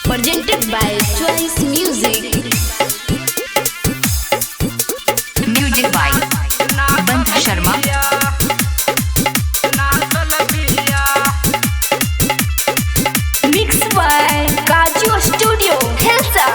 presented by Choice Music. Music by बंद Sharma. Mixed by Kaju Studio, Khelsa.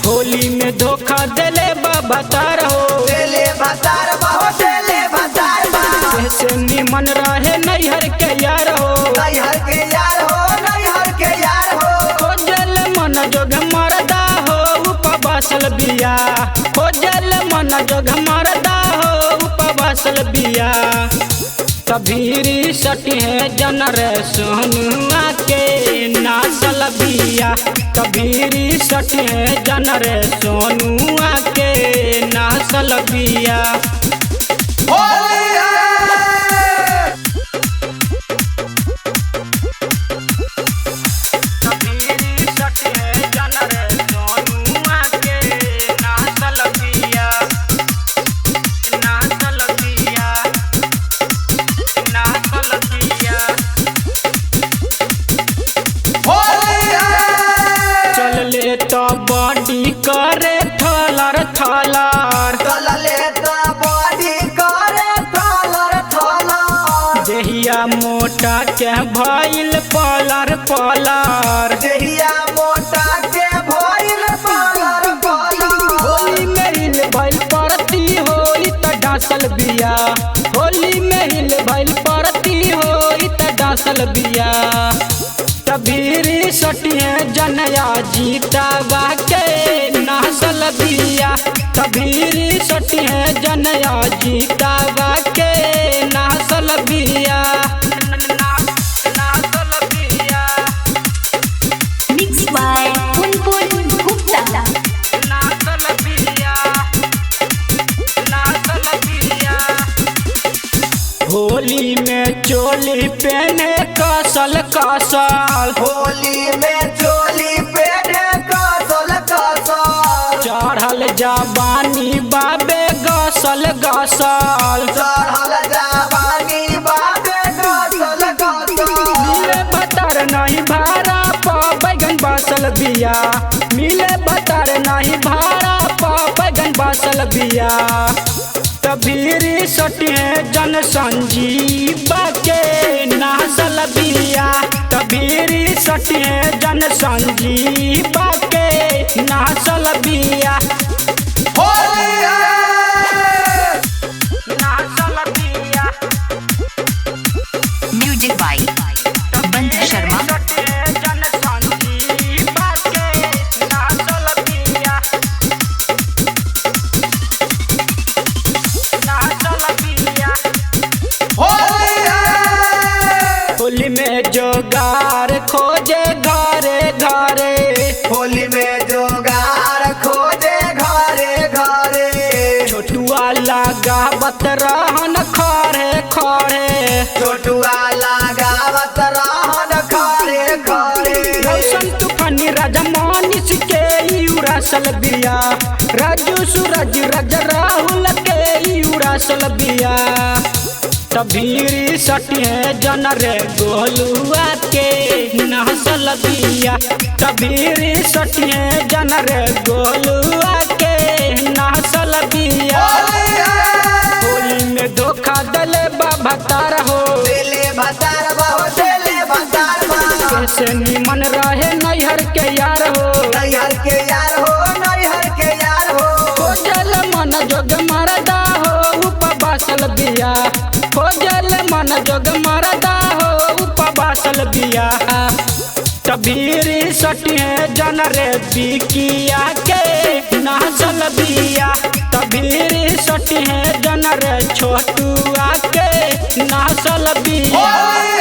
Holi में धोखा देले बतार हो, देले बतार बहो देले बतार बा। ऐसे निमन रहे नैहर के यार हो, नैहर के यार हो, नैहर के यार हो। खोजल मन जोग मरदा हो उपवासल बिया, खोजल मन जोग मरदा हो उपवासल बिया। तभीरी सटी है जन रे सोनुआ के नासल बिया, तभीरी सटी है जन रे सोनुआ के नासल बिया। होली है तभीरी सटी है जन रे सोनुआ के नासल बिया, नासल बिया, नासल बिया। होली है चल ले तो बॉडी करे थलर थलर, चलले तो बॉडी करे थलर थलर। देहिया मोटा के भइल पलर पलर। देहिया मोटा के भइल पलर पलर। होली में हिल भइल परती होई त डांसल बिया, होली में हिल भइल परती होई त डांसल बिया। तभीरी सटिए जनया जीतावा के नासल बिया, तभीरी सटिए जनया जीतावा के नासल बिया, नासल बिया, Mixed by Punpun Gupta. Nasal बिया, नासल बिया। होली में चोली पहने कसल कसल, होली में चोली पेटे कसल कसल। चढ़ल जवानी बाबे गसल गसल। चढ़ल जवानी बाबे गसल गसल। मिले बतर नहीं भाड़ा पा बैगन बासल बिया, मिले बतर नहीं भाड़ा पा बैगन बासल बिया। तभीरी सटिए जन संजीवा के नासल बिया, तभीरी सटिए जन संजीवा के नासल बिया, होली है नासल बिया। म्यूजिक बाय बंद शर्मा। जन संजीवा के नासल बिया, नासल बिया। होली है होली में जोगार खोजे घरे घरे, होली में जोगार खोजे घरे घरे। छोटुआ लगावत रहन खड़े खड़े। छोटुआ लगावत रहन खड़े खड़े। रौशन तूफानी राजा मानिस के उड़ासल बिया, राजू सूरज राजा राहुल के उड़ासल बिया। तभीरी सटिए जन रे गोलुआ के नहसल बिया, तभीरी सटिए जन रे गोलुआ के नहसल बिया। होली है होली में धोखा दले भतार हो, देले बतार बहो देले बतार बा। कैसे निमन रहे नैहर के यार हो, नैहर के यार हो, नैहर के यार हो। खोजल मन जोग मरदा हो उपवासल बिया, खोजल मन जोग मरदा हो उपवासल बिया। तभीरी सटिए जन रे बिकिया के नासल बिया, तभीरी सटिए जन रे छोटुआ के नासल बिया। होली